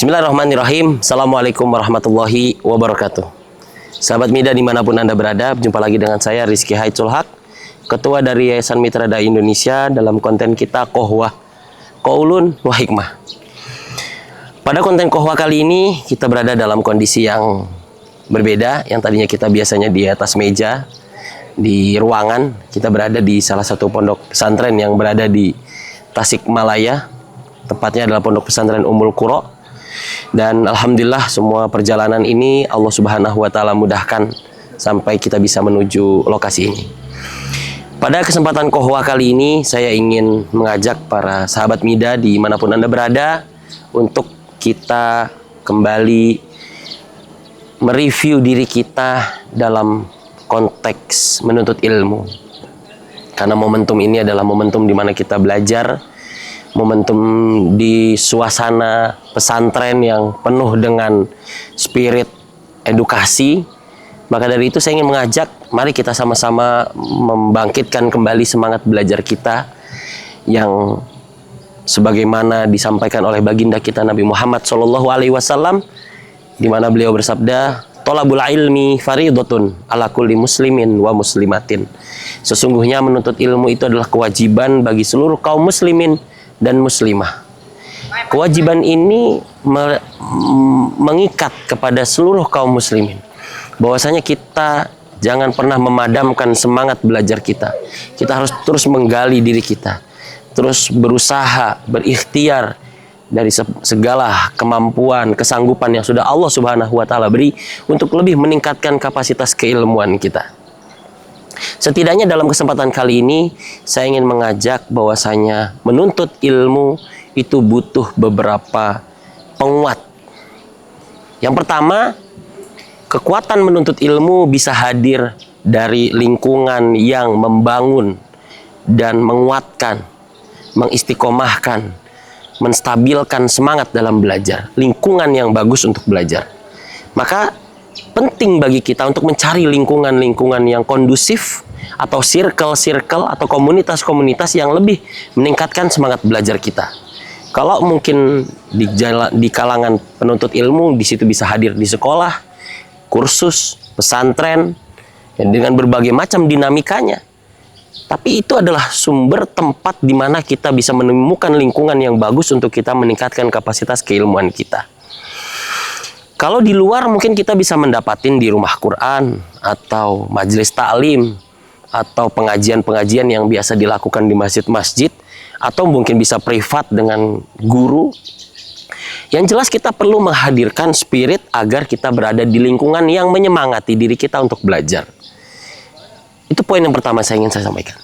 Bismillahirrahmanirrahim. Assalamualaikum warahmatullahi wabarakatuh. Sahabat Mida dimanapun Anda berada, berjumpa lagi dengan saya Rizky Haidsul Haq, Ketua dari Yayasan Mitra Dai Indonesia, dalam konten kita Qohwah, Qaulun wa Hikmah. Pada konten Qohwah kali ini kita berada dalam kondisi yang berbeda. Yang tadinya kita biasanya di atas meja di ruangan, kita berada di salah satu pondok pesantren yang berada di Tasikmalaya. Tepatnya adalah pondok pesantren Ummul Qura. Dan alhamdulillah semua perjalanan ini Allah Subhanahu wa taala mudahkan sampai kita bisa menuju lokasi ini. Pada kesempatan Qohwah kali ini saya ingin mengajak para sahabat Mida dimanapun Anda berada untuk kita kembali mereview diri kita dalam konteks menuntut ilmu. Karena momentum ini adalah momentum di mana kita belajar, momentum di suasana pesantren yang penuh dengan spirit edukasi. Maka dari itu saya ingin mengajak, mari kita sama-sama membangkitkan kembali semangat belajar kita yang sebagaimana disampaikan oleh baginda kita Nabi Muhammad SAW, di mana beliau bersabda, "Thalabul ilmi fariidatun ala kulli muslimin wa muslimatin." Sesungguhnya menuntut ilmu itu adalah kewajiban bagi seluruh kaum muslimin dan muslimah. Kewajiban ini mengikat kepada seluruh kaum muslimin, bahwasanya kita jangan pernah memadamkan semangat belajar kita. Kita harus terus menggali diri kita, terus berusaha, berikhtiar dari segala kemampuan, kesanggupan yang sudah Allah Subhanahu wa taala beri untuk lebih meningkatkan kapasitas keilmuan kita. Setidaknya dalam kesempatan kali ini saya ingin mengajak bahwasanya menuntut ilmu itu butuh beberapa penguat. Yang pertama, kekuatan menuntut ilmu bisa hadir dari lingkungan yang membangun dan menguatkan, mengistiqomahkan, menstabilkan semangat dalam belajar, lingkungan yang bagus untuk belajar. Maka penting bagi kita untuk mencari lingkungan-lingkungan yang kondusif atau circle-circle atau komunitas-komunitas yang lebih meningkatkan semangat belajar kita. Kalau mungkin di kalangan penuntut ilmu, di situ bisa hadir di sekolah, kursus, pesantren, dengan berbagai macam dinamikanya. Tapi itu adalah sumber tempat di mana kita bisa menemukan lingkungan yang bagus untuk kita meningkatkan kapasitas keilmuan kita. Kalau di luar mungkin kita bisa mendapatin di rumah Quran atau majelis taklim atau pengajian-pengajian yang biasa dilakukan di masjid-masjid, atau mungkin bisa privat dengan guru. Yang jelas kita perlu menghadirkan spirit agar kita berada di lingkungan yang menyemangati diri kita untuk belajar. Itu poin yang pertama saya ingin sampaikan.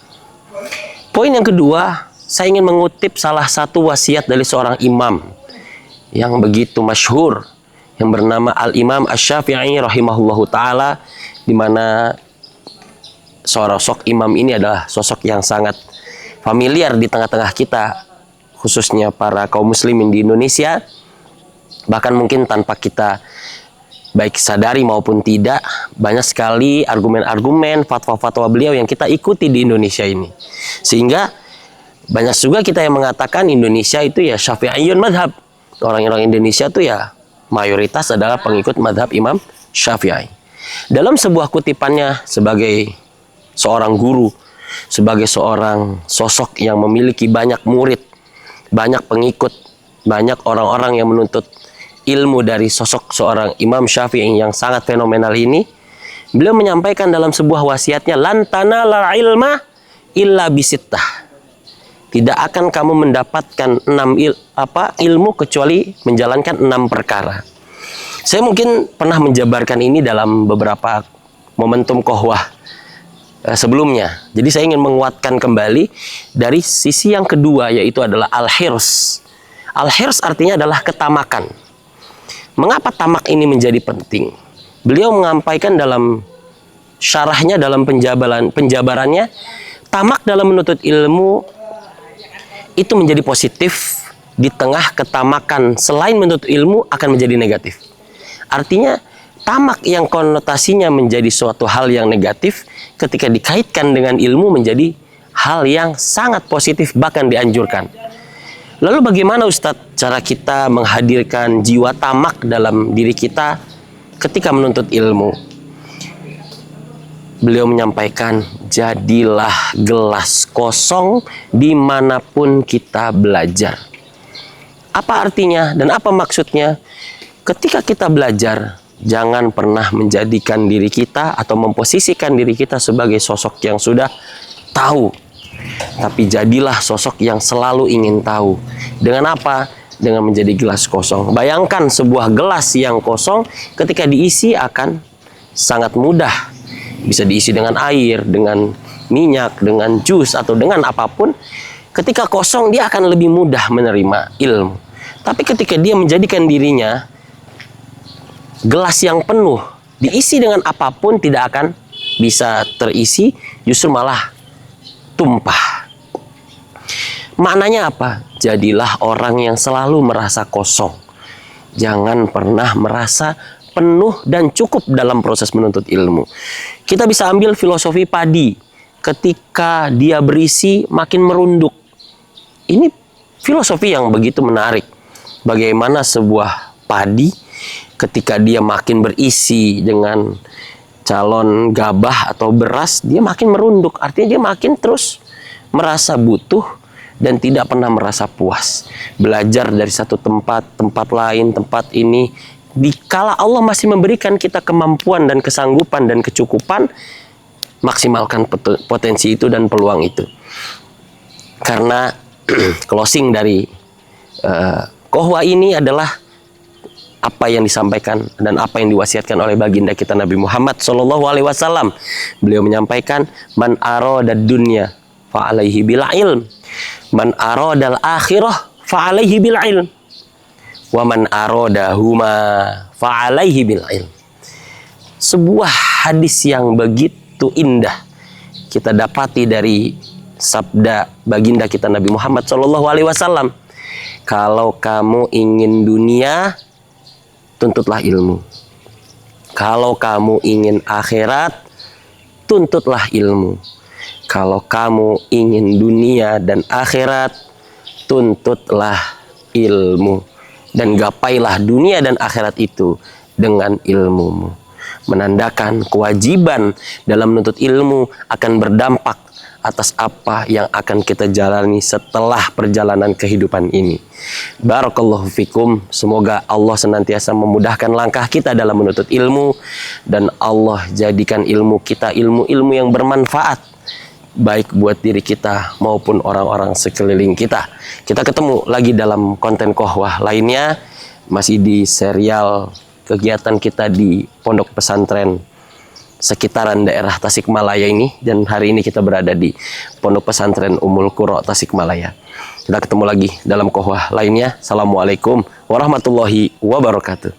Poin yang kedua, saya ingin mengutip salah satu wasiat dari seorang imam yang begitu masyhur, yang bernama Al-Imam Asy-Syafi'i rahimahullahu ta'ala, di mana sosok imam ini adalah sosok yang sangat familiar di tengah-tengah kita, khususnya para kaum muslimin di Indonesia. Bahkan mungkin tanpa kita baik sadari maupun tidak, banyak sekali argumen-argumen, fatwa-fatwa beliau yang kita ikuti di Indonesia ini. Sehingga banyak juga kita yang mengatakan Indonesia itu ya Syafi'iyun madhab. Orang-orang Indonesia itu ya mayoritas adalah pengikut madhab Imam Syafi'i. Dalam sebuah kutipannya sebagai seorang guru, sebagai seorang sosok yang memiliki banyak murid, banyak pengikut, banyak orang-orang yang menuntut ilmu dari sosok seorang Imam Syafi'i yang sangat fenomenal ini, beliau menyampaikan dalam sebuah wasiatnya, lan tanala ilma illa bisittah. Tidak akan kamu mendapatkan ilmu kecuali menjalankan 6 perkara. Saya mungkin pernah menjabarkan ini dalam beberapa momentum Qohwah sebelumnya. Jadi saya ingin menguatkan kembali dari sisi yang kedua, yaitu adalah al-hirs. Al-hirs artinya adalah ketamakan. Mengapa tamak ini menjadi penting? Beliau menyampaikan dalam syarahnya, dalam penjabarannya, tamak dalam menuntut ilmu itu menjadi positif di tengah ketamakan selain menuntut ilmu akan menjadi negatif. Artinya tamak yang konotasinya menjadi suatu hal yang negatif ketika dikaitkan dengan ilmu menjadi hal yang sangat positif, bahkan dianjurkan. Lalu bagaimana Ustadz cara kita menghadirkan jiwa tamak dalam diri kita ketika menuntut ilmu? Beliau menyampaikan, jadilah gelas kosong dimanapun kita belajar. Apa artinya dan apa maksudnya? Ketika kita belajar, jangan pernah menjadikan diri kita atau memposisikan diri kita sebagai sosok yang sudah tahu. Tapi jadilah sosok yang selalu ingin tahu. Dengan apa? Dengan menjadi gelas kosong. Bayangkan sebuah gelas yang kosong ketika diisi akan sangat mudah. Bisa diisi dengan air, dengan minyak, dengan jus, atau dengan apapun. Ketika kosong, dia akan lebih mudah menerima ilmu. Tapi ketika dia menjadikan dirinya gelas yang penuh, diisi dengan apapun tidak akan bisa terisi, justru malah tumpah. Maknanya apa? Jadilah orang yang selalu merasa kosong. Jangan pernah merasa penuh dan cukup dalam proses menuntut ilmu. Kita bisa ambil filosofi padi. Ketika dia berisi, makin merunduk. Ini filosofi yang begitu menarik. Bagaimana sebuah padi ketika dia makin berisi dengan calon gabah atau beras, dia makin merunduk. Artinya dia makin terus merasa butuh dan tidak pernah merasa puas. Belajar dari satu tempat lain, tempat ini. Dikala Allah masih memberikan kita kemampuan dan kesanggupan dan kecukupan, maksimalkan potensi itu dan peluang itu. Karena closing dari kohwa ini adalah apa yang disampaikan dan apa yang diwasiatkan oleh baginda kita Nabi Muhammad SAW. Beliau menyampaikan, man aradad dunya fa alaihi bil ilm, man aradal akhirah fa alaihi bil ilm, wa man aradahuma fa alaihi bil ilm. Sebuah hadis yang begitu indah kita dapati dari sabda baginda kita Nabi Muhammad SAW. Kalau kamu ingin dunia, tuntutlah ilmu. Kalau kamu ingin akhirat, tuntutlah ilmu. Kalau kamu ingin dunia dan akhirat, tuntutlah ilmu. Dan gapailah dunia dan akhirat itu dengan ilmumu. Menandakan kewajiban dalam menuntut ilmu akan berdampak atas apa yang akan kita jalani setelah perjalanan kehidupan ini. Barakallahu fikum. Semoga Allah senantiasa memudahkan langkah kita dalam menuntut ilmu, dan Allah jadikan ilmu kita ilmu-ilmu yang bermanfaat, baik buat diri kita maupun orang-orang sekeliling kita. Kita ketemu lagi dalam konten kohwah lainnya, masih di serial kegiatan kita di pondok pesantren sekitaran daerah Tasikmalaya ini, dan hari ini kita berada di pondok pesantren Ummul Qura Tasikmalaya. Kita ketemu lagi dalam kohwah lainnya. Assalamualaikum warahmatullahi wabarakatuh.